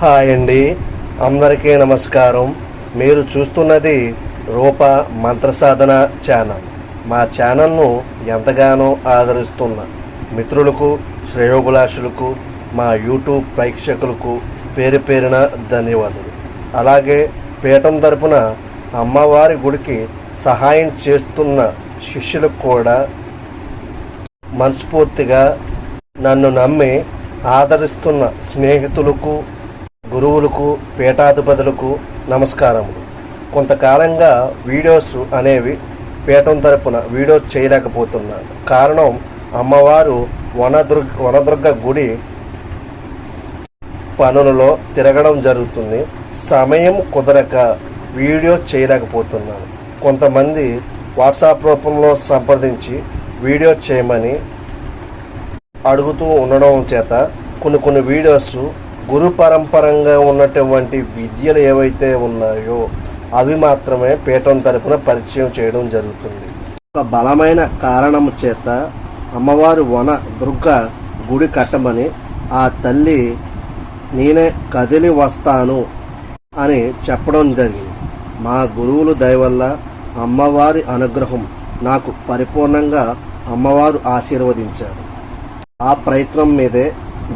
Hi అండి, అందరికీ నమస్కారం. మీరు చూస్తున్నది రూప మంత్రసాధన ఛానల్. మా ఛానల్ను ఎంతగానో ఆదరిస్తున్న మిత్రులకు, శ్రేయోభిలాషులకు, మా యూట్యూబ్ ప్రేక్షకులకు పేరు పేరున ధన్యవాదాలు. అలాగే పీఠం తరపున అమ్మవారి గుడికి సహాయం చేస్తున్న శిష్యులకు కూడా మనస్ఫూర్తిగా నన్ను నమ్మి ఆదరిస్తున్న స్నేహితులకు, గురువులకు, పీఠాధిపతులకు నమస్కారములు. కొంతకాలంగా వీడియోస్ అనేవి పీఠం తరపున వీడియోస్ చేయలేకపోతున్నాను. కారణం, అమ్మవారు వనదుర్గ గుడి పనులలో తిరగడం జరుగుతుంది. సమయం కుదరక వీడియో చేయలేకపోతున్నాను. కొంతమంది వాట్సాప్ రూపంలో సంప్రదించి వీడియో చేయమని అడుగుతూ ఉండడం చేత కొన్ని వీడియోస్ గురు పరంపరంగా ఉన్నటువంటి విద్యలు ఏవైతే ఉన్నాయో అవి మాత్రమే పీఠం తరపున పరిచయం చేయడం జరుగుతుంది. ఒక బలమైన కారణం చేత అమ్మవారు వన దుర్గ గుడి కట్టమని ఆ తల్లి నేనే కదిలి వస్తాను అని చెప్పడం జరిగింది. మా గురువుల దయ వల్ల అమ్మవారి అనుగ్రహం నాకు పరిపూర్ణంగా అమ్మవారు ఆశీర్వదించారు. ఆ ప్రయత్నం మీదే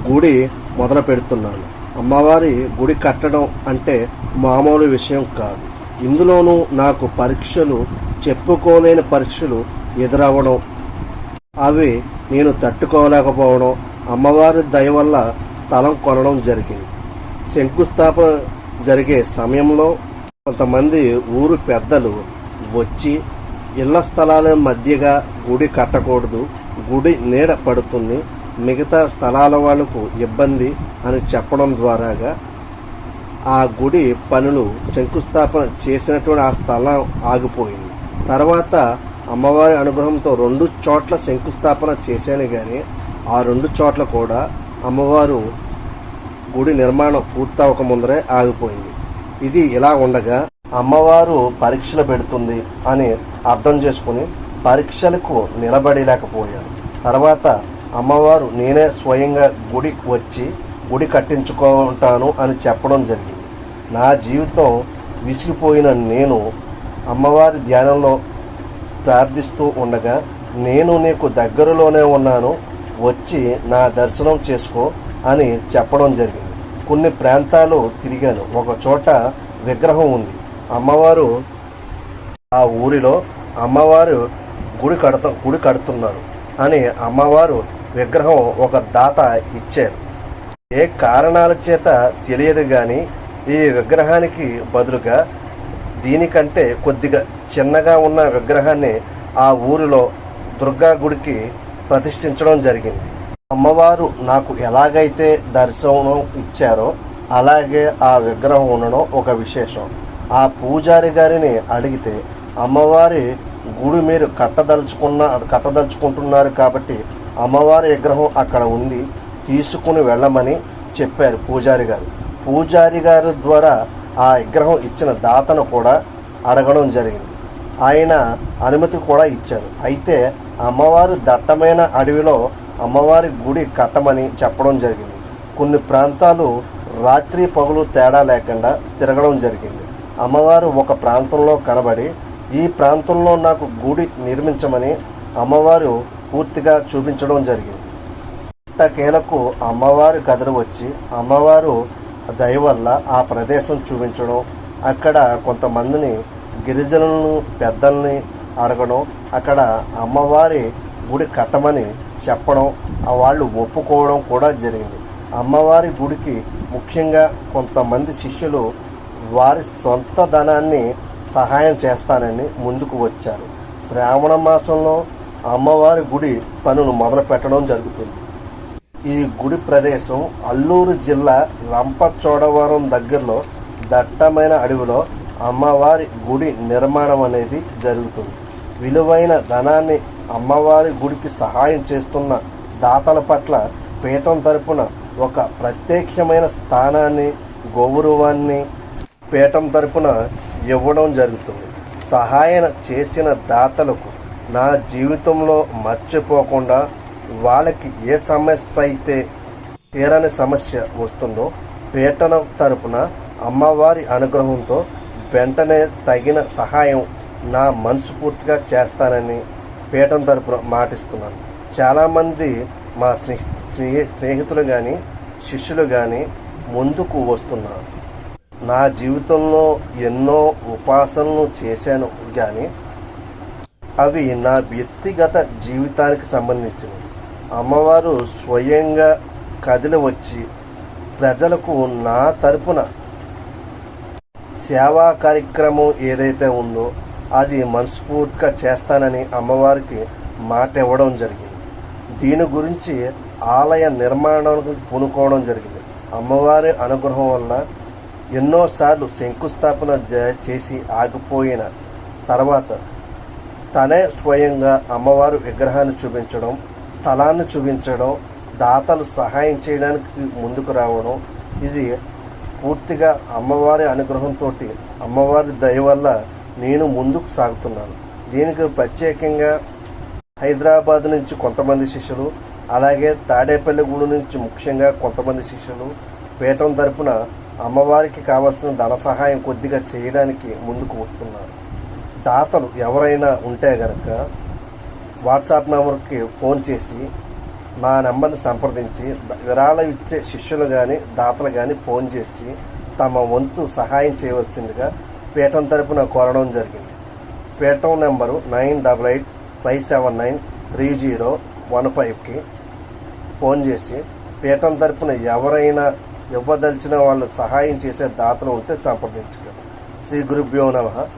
గుడి మొదలు పెడుతున్నాను. అమ్మవారి గుడి కట్టడం అంటే మామూలు విషయం కాదు. ఇందులోనూ నాకు పరీక్షలు, చెప్పుకోలేని పరీక్షలు ఎదురవ్వడం, అవి నేను తట్టుకోలేకపోవడం, అమ్మవారి దయ వల్ల స్థలం కొనడం జరిగింది. శంకుస్థాపన జరిగే సమయంలో కొంతమంది ఊరు పెద్దలు వచ్చి ఇళ్ల స్థలాల మధ్యగా గుడి కట్టకూడదు, గుడి నీడ పడుతుంది, మిగతా స్థలాల వాళ్లకు ఇబ్బంది అని చెప్పడం ద్వారాగా ఆ గుడి పనులు శంకుస్థాపన చేసినటువంటి ఆ స్థలం ఆగిపోయింది. తర్వాత అమ్మవారి అనుగ్రహంతో 2 చోట్ల శంకుస్థాపన చేశాను, కానీ ఆ 2 చోట్ల కూడా అమ్మవారు గుడి నిర్మాణం పూర్తవక ముందరే ఆగిపోయింది. ఇది ఇలా ఉండగా అమ్మవారు పరీక్షలు పెడుతుంది అని అర్థం చేసుకుని పరీక్షలకు నిలబడలేకపోయాను. తర్వాత అమ్మవారు నేనే స్వయంగా గుడికి వచ్చి గుడి కట్టించుకుంటాను అని చెప్పడం జరిగింది. నా జీవితం విసిగిపోయిన నేను అమ్మవారి ధ్యానంలో ప్రార్థిస్తూ ఉండగా, నేను నీకు దగ్గరలోనే ఉన్నాను, వచ్చి నా దర్శనం చేసుకో అని చెప్పడం జరిగింది. కొన్ని ప్రాంతాలు తిరిగాను. ఒక చోట విగ్రహం ఉంది. అమ్మవారు ఆ ఊరిలో అమ్మవారు గుడి కడుతున్నారు అని అమ్మవారు విగ్రహం ఒక దాత ఇచ్చారు. ఏ కారణాల చేత తెలియదు కానీ ఈ విగ్రహానికి బదులుగా దీనికంటే కొద్దిగా చిన్నగా ఉన్న విగ్రహాన్ని ఆ ఊరిలో దుర్గా గుడికి ప్రతిష్ఠించడం జరిగింది. అమ్మవారు నాకు ఎలాగైతే దర్శనం ఇచ్చారో అలాగే ఆ విగ్రహం ఉండడం ఒక విశేషం. ఆ పూజారి గారిని అడిగితే, అమ్మవారి గుడి మీరు కట్టదలుచుకుంటున్నారు కాబట్టి అమ్మవారి విగ్రహం అక్కడ ఉంది, తీసుకుని వెళ్ళమని చెప్పారు పూజారి గారు. పూజారి గారి ద్వారా ఆ విగ్రహం ఇచ్చిన దాతను కూడా అడగడం జరిగింది. ఆయన అనుమతి కూడా ఇచ్చారు. అయితే అమ్మవారు దట్టమైన అడవిలో అమ్మవారి గుడి కట్టమని చెప్పడం జరిగింది. కొన్ని ప్రాంతాలు రాత్రి పగలు తేడా లేకుండా తిరగడం జరిగింది. అమ్మవారు ఒక ప్రాంతంలో కనబడి, ఈ ప్రాంతంలో నాకు గుడి నిర్మించమని అమ్మవారు పూర్తిగా చూపించడం జరిగింది. ఎట్టకేలకు అమ్మవారి కథలు వచ్చి అమ్మవారు దయ వల్ల ఆ ప్రదేశం చూపించడం, అక్కడ కొంతమందిని గిరిజనులను పెద్దల్ని అడగడం, అక్కడ అమ్మవారి గుడి కట్టమని చెప్పడం, వాళ్ళు ఒప్పుకోవడం కూడా జరిగింది. అమ్మవారి గుడికి ముఖ్యంగా కొంతమంది శిష్యులు వారి సొంత ధనాన్ని సహాయం చేస్తానని ముందుకు వచ్చారు. శ్రావణ మాసంలో అమ్మవారి గుడి పనులు మొదలు పెట్టడం జరుగుతుంది. ఈ గుడి ప్రదేశం అల్లూరు జిల్లా రంపచోడవరం దగ్గరలో దట్టమైన అడవిలో అమ్మవారి గుడి నిర్మాణం అనేది జరుగుతుంది. విలువైన ధనాన్ని అమ్మవారి గుడికి సహాయం చేస్తున్న దాతల పట్ల పీఠం తరపున ఒక ప్రత్యేకమైన స్థానాన్ని, గౌరవాన్ని పీఠం తరపున ఇవ్వడం జరుగుతుంది. సహాయం చేసిన దాతలకు నా జీవితంలో మర్చిపోకుండా వాళ్ళకి ఏ సమస్య అయితే తీరని సమస్య వస్తుందో పీఠం తరపున అమ్మవారి అనుగ్రహంతో వెంటనే తగిన సహాయం నా మనస్ఫూర్తిగా చేస్తానని పీఠం తరపున మాటిస్తున్నాను. చాలామంది మా స్నేహితులు కానీ శిష్యులు కానీ ముందుకు వస్తున్నారు. నా జీవితంలో ఎన్నో ఉపాసనలు చేశాను కానీ అవి నా వ్యక్తిగత జీవితానికి సంబంధించినవి. అమ్మవారు స్వయంగా కదిలి వచ్చి ప్రజలకు నా తరపున సేవా కార్యక్రమం ఏదైతే ఉందో అది మనస్ఫూర్తిగా చేస్తానని అమ్మవారికి మాట ఇవ్వడం జరిగింది. దీని గురించి ఆలయ నిర్మాణానికి పూనుకోవడం జరిగింది. అమ్మవారి అనుగ్రహం వల్ల ఎన్నోసార్లు శంకుస్థాపన చేసి ఆగిపోయిన తర్వాత తనే స్వయంగా అమ్మవారు విగ్రహాన్ని చూపించడం, స్థలాన్ని చూపించడం, దాతలు సహాయం చేయడానికి ముందుకు రావడం, ఇది పూర్తిగా అమ్మవారి అనుగ్రహంతో అమ్మవారి దయ వల్ల నేను ముందుకు సాగుతున్నాను. దీనికి ప్రత్యేకంగా హైదరాబాద్ నుంచి కొంతమంది శిష్యులు, అలాగే తాడేపల్లిగూడు నుంచి ముఖ్యంగా కొంతమంది శిష్యులు పీఠం తరపున అమ్మవారికి కావాల్సిన ధన సహాయం కొద్దిగా చేయడానికి ముందుకు వస్తున్నారు. దాతలు ఎవరైనా ఉంటే కనుక వాట్సాప్ నెంబర్కి ఫోన్ చేసి మా నెంబర్ని సంప్రదించి విరాళం ఇచ్చే శిష్యులు కానీ దాతలు కానీ ఫోన్ చేసి తమ వంతు సహాయం చేయవలసిందిగా పీఠం తరపున కోరడం జరిగింది. పీఠం నెంబరు 9885793015కి ఫోన్ చేసి పీఠం తరపున ఎవరైనా ఇవ్వదలిచిన వాళ్ళు సహాయం చేసే దాతలు ఉంటే సంప్రదించగలరు. శ్రీ గురుభ్యో నమః.